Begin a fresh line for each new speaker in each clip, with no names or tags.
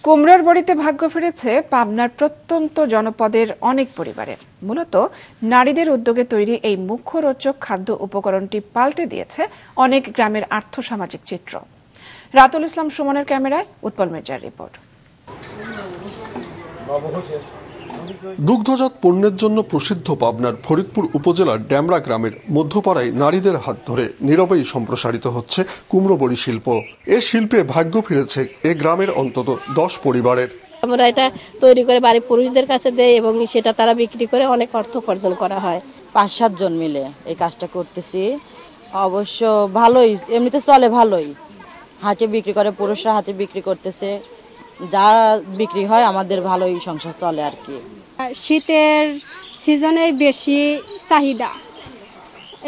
কুমড়ার বড়িতে ভাগ্য ফিরেছে পাবনার প্রত্যন্ত জনপদের অনেক পরিবারের। মূলত নারীদের উদ্যোগে তৈরি এই মুখরোচক খাদ্য উপকরণটি পাল্টে দিয়েছে অনেক গ্রামের আর্থসামাজিক চিত্র। রাতুল ইসলাম সুমনের ক্যামেরায় উৎপল মির্জার রিপোর্ট।
দুগ্ধজাত পণ্যের জন্য প্রসিদ্ধ পাবনার ফরিদপুর উপজেলার ড্যামরা গ্রামের মধ্যপাড়ায় নারীদের হাত ধরে নীরবেই সম্প্রসারিত হচ্ছে কুমড়ো বড়ি শিল্প। এ শিল্পে ভাগ্য ফিরেছে এ গ্রামের অন্তত 10 পরিবারের।
আমরা এটা তৈরি করে বাড়ির পুরুষদের কাছে দেই এবং সেটা তারা বিক্রি করে অনেক অর্থ উপার্জন করা হয়।
5-7 জন মিলে এই কাজটা করতেছি। অবশ্য ভালোই, এমনিতে চলে ভালোই। হাতে বিক্রি করে, পুরুষরা হাতে বিক্রি করতেছে, যা বিক্রি হয় আমাদের ভালোই সংসার চলে আর কি।
শীতের সিজনে বেশি চাহিদা।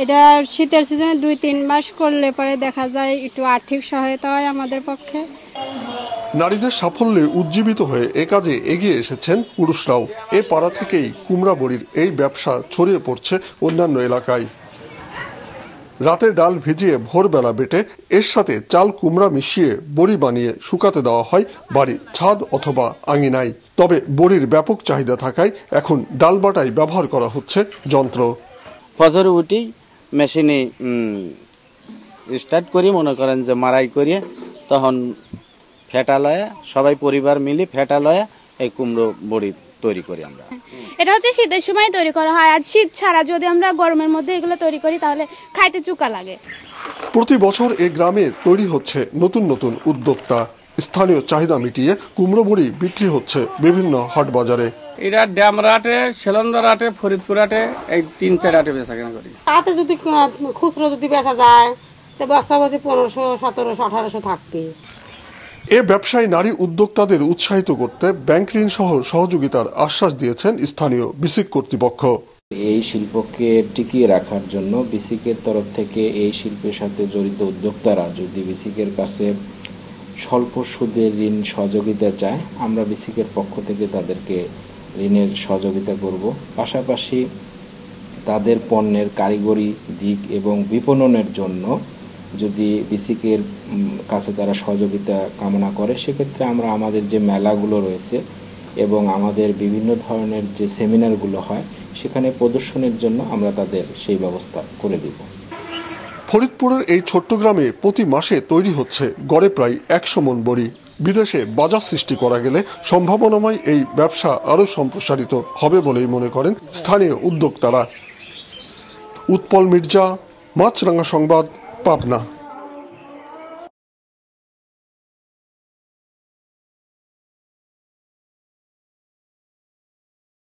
এটা শীতের সিজনে 2-3 মাস করলে পরে দেখা যায় একটু আর্থিক সহায়তা হয় আমাদের পক্ষে।
নারীদের সাফল্যে উজ্জীবিত হয়ে এ কাজে এগিয়ে এসেছেন পুরুষরাও। এ পাড়া থেকেই কুমড়া বড়ির এই ব্যবসা ছড়িয়ে পড়ছে অন্যান্য এলাকায়। রাতে ডাল ভিজিয়ে ভোরবেলা বেটে এর সাথে চাল কুমড়া মিশিয়ে বড়ি বানিয়ে শুকাতে দেওয়া হয় বাড়ির ছাদ অথবা আঙিনায়। তবে বড়ির ব্যাপক চাহিদা থাকায় এখন ডাল বাটায় ব্যবহার করা হচ্ছে যন্ত্র।
ফজর উঠি মেশিনে স্টার্ট করি, মনে করেন যে মারাই করিয়ে তখন ফেটালয়ে সবাই পরিবার মিলে ফেটালয়ে এই কুমড়ো বড়ি তৈরি করি আমরা।
এটা হচ্ছে শীতের সময় তৈরি করা হয়, আর শীত ছাড়া যদি আমরা গরমের মধ্যে এগুলো তৈরি করি তাহলে খাইতে চুকা লাগে।
প্রতি বছর এই গ্রামে তৈরি হচ্ছে নতুন নতুন উদ্যোক্তা। স্থানীয় চাহিদা মিটিয়ে কুমড়ো বড়ি বিক্রি হচ্ছে বিভিন্ন হাট বাজারে।
এটা ড্যামরাটে, সেলন্দরাটে, ফরিদপুরাটে, এই 3-4 হাটে বেচা কেনা করি।
তাতে যদি খুচরো যদি বেচা যায় তো বস্তাবস্তি 1500, 1700, 1800 থাকবে।
এ ব্যবসায় নারী উদ্যোক্তাদের উৎসাহিত করতে ব্যাংক ঋণ সহ সহযোগিতার আশ্বাস দিয়েছেন স্থানীয় বিসিক কর্তৃপক্ষ।
এই শিল্পকে টিকিয়ে রাখার জন্য বিসিকের তরফ থেকে এই শিল্পের সাথে জড়িত উদ্যোক্তারা যদি বিসিকের কাছে স্বল্প সুদে ঋণ সহযোগিতা চায়, আমরা বিসিকের পক্ষ থেকে তাদেরকে ঋণের সহযোগিতা করব। পাশাপাশি তাদের পণ্যের কারিগরি দিক এবং বিপণনের জন্য যদি বিসিকের কাছে তারা সহযোগিতা কামনা করে, সেক্ষেত্রে আমরা আমাদের যে মেলাগুলো রয়েছে এবং আমাদের বিভিন্ন ধরনের যে সেমিনারগুলো হয় সেখানে প্রদর্শনের জন্য আমরা তাদের সেই ব্যবস্থা করে দেব।
ফরিদপুরের এই ছোট্ট গ্রামে প্রতি মাসে তৈরি হচ্ছে গড়ে প্রায় 100 মণ বড়ি। বিদেশে বাজার সৃষ্টি করা গেলে সম্ভাবনাময় এই ব্যবসা আরও সম্প্রসারিত হবে বলেই মনে করেন স্থানীয় উদ্যোক্তারা। উৎপল মির্জা, মাছরাঙা সংবাদ, পাবনা।